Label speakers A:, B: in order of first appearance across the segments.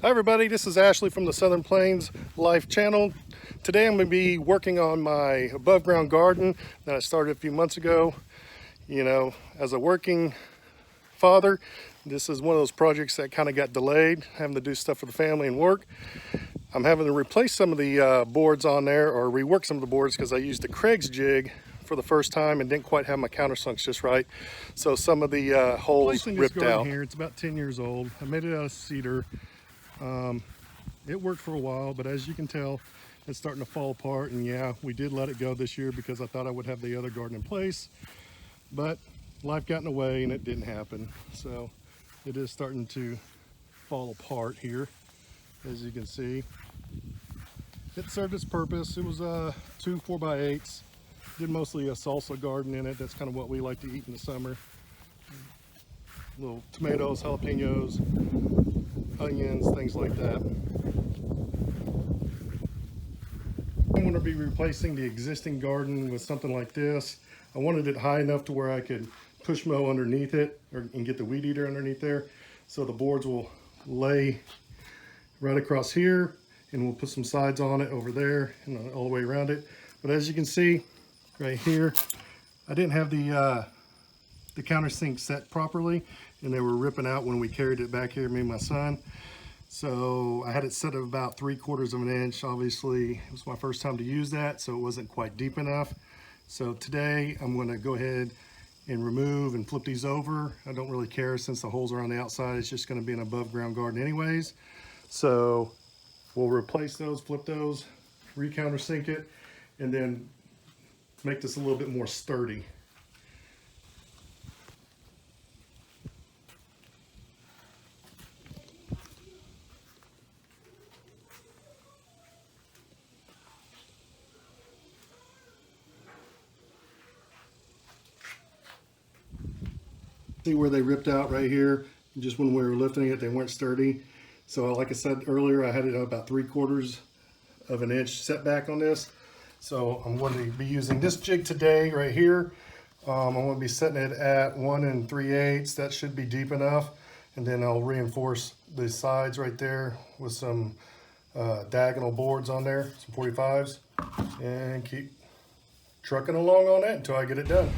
A: Hi everybody, this is Ashley from the Southern Plains Life channel. Today I'm going to be working on my above ground garden that I started a few months ago. You know, as a working father, this is one of those projects that kind of got delayed, having to do stuff for the family and work. I'm having to replace some of the boards on there, or rework some of the boards, because I used the Kreg's jig for the first time and didn't quite have my countersunks just right. So some of the holes ripped out. Here, it's about 10 years old. I made it out of cedar. It worked for a while, but as you can tell, it's starting to fall apart. And yeah, we did let it go this year because I thought I would have the other garden in place, but life got in the way and it didn't happen. So it is starting to fall apart here, as you can see. It served its purpose. It was two 4x8s. Did mostly a salsa garden in it. That's kind of what we like to eat in the summer. Little tomatoes, jalapenos, onions, things like that. I'm going to be replacing the existing garden with something like this. I wanted it high enough to where I could push mow underneath it, and get the weed eater underneath there. So the boards will lay right across here, and we'll put some sides on it over there and all the way around it. But as you can see right here, I didn't have the countersink set properly, and they were ripping out when we carried it back here, me and my son. So I had it set at about 3/4 of an inch. Obviously, it was my first time to use that, so it wasn't quite deep enough. So today I'm going to go ahead and remove and flip these over. I don't really care, since the holes are on the outside. It's just going to be an above ground garden anyways. So we'll replace those, flip those, re-countersink it, and then make this a little bit more sturdy. See where they ripped out right here? Just when we were lifting it, they weren't sturdy. So like I said earlier, I had it about 3/4 of an inch setback on this. So I'm going to be using this jig today right here. I'm going to be setting it at 1 3/8. That should be deep enough. And then I'll reinforce the sides right there with some diagonal boards on there, some 45s, and keep trucking along on that until I get it done.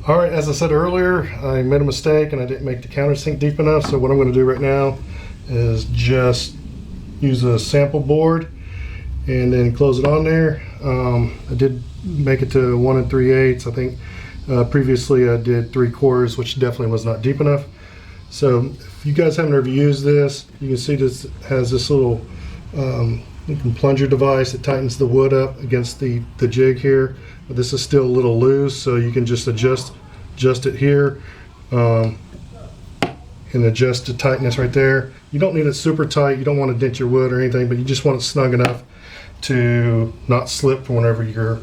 A: All right, as I said earlier, I made a mistake and I didn't make the countersink deep enough. So what I'm going to do right now is just use a sample board and then close it on there. I did make it to 1 3/8. I think previously I did 3/4, which definitely was not deep enough. So if you guys haven't ever used this, you can see this has this little plunger device that tightens the wood up against the jig here. But this is still a little loose, so you can just adjust it here and adjust the tightness right there. You don't need it super tight. You don't want to dent your wood or anything, but you just want it snug enough to not slip whenever you're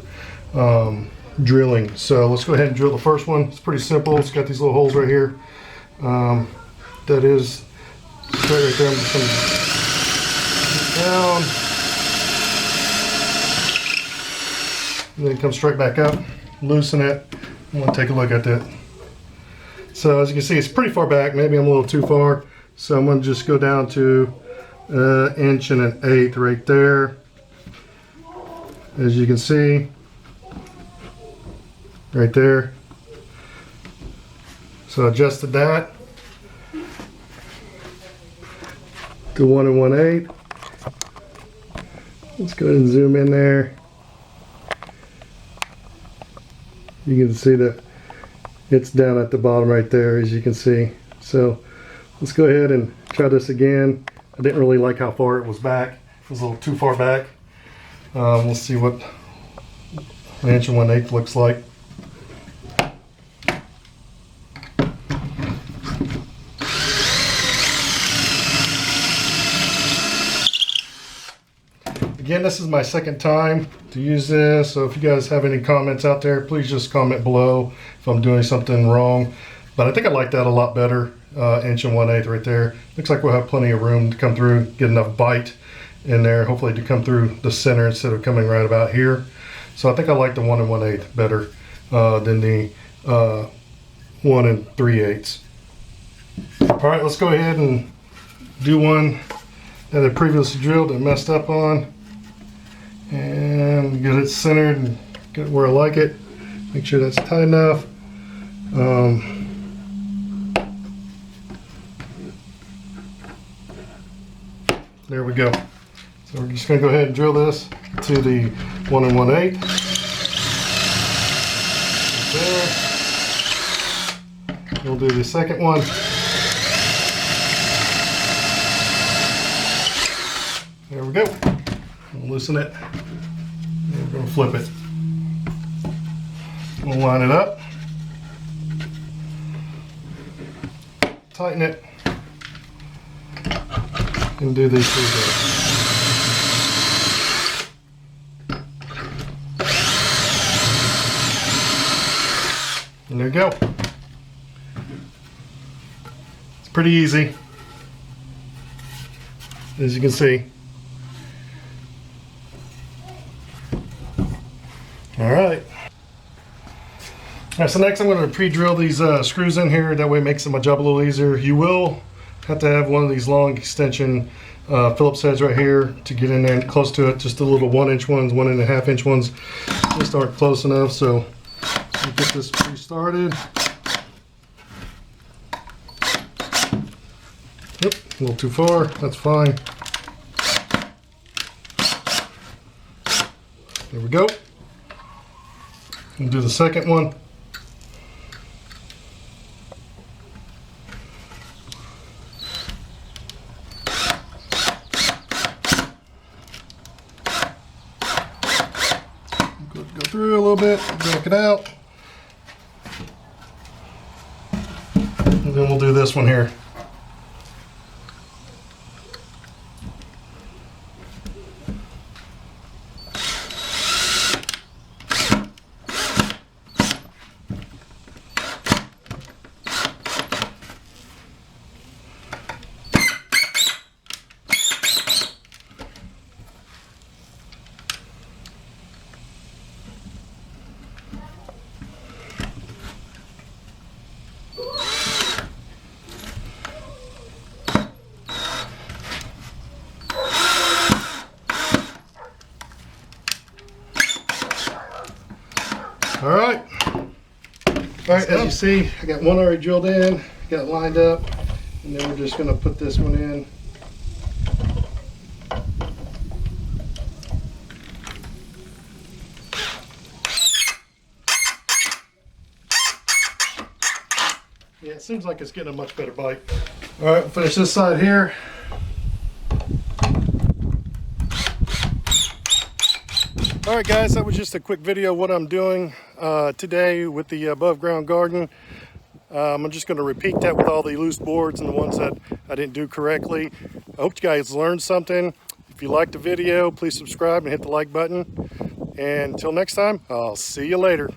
A: drilling. So let's go ahead and drill the first one. It's pretty simple. It's got these little holes right here. That is straight right there. I'm just going to down. And then come straight back up, loosen it. I'm going to take a look at that. So as you can see, it's pretty far back. Maybe I'm a little too far. So I'm going to just go down to 1 1/8 right there. As you can see, right there. So I adjusted that to 1 1/8. Let's go ahead and zoom in there. You can see that it's down at the bottom right there, as you can see. So let's go ahead and try this again. I didn't really like how far it was back. It was a little too far back. We'll see what 1 1/8 looks like. Again, this is my second time to use this, so if you guys have any comments out there, please just comment below if I'm doing something wrong. But I think I like that a lot better, 1 1/8 right there. Looks like we'll have plenty of room to come through, get enough bite in there, hopefully to come through the center instead of coming right about here. So I think I like the 1 1/8 better than the 1 3/8. All right, let's go ahead and do one that I previously drilled and messed up on, and get it centered and get it where I like it. Make sure that's tight enough. There we go. So we're just going to go ahead and drill this to the 1 1/8. There. We'll do the second one. There we go. We'll loosen it. And we're going to flip it. We'll line it up. Tighten it. And do these two there. And there you go. It's pretty easy, as you can see. All right. All right, so next I'm going to pre-drill these screws in here. That way it makes my job a little easier. You will have to have one of these long extension Phillips heads right here to get in there and close to it. Just the little 1-inch ones, 1.5 inch ones. Just aren't close enough, so we'll get this pre-started. Yep, a little too far. That's fine. There we go. We'll do the second one. Go through a little bit, back it out. And then we'll do this one here. All right, as you see, I got one already drilled in, got it lined up, and then we're just going to put this one in. Yeah, it seems like it's getting a much better bite. All right, we'll finish this side here. All right, guys, that was just a quick video of what I'm doing today with the above ground garden. I'm just going to repeat that with all the loose boards and the ones that I didn't do correctly. I hope you guys learned something. If you liked the video, please subscribe and hit the like button. And until next time, I'll see you later.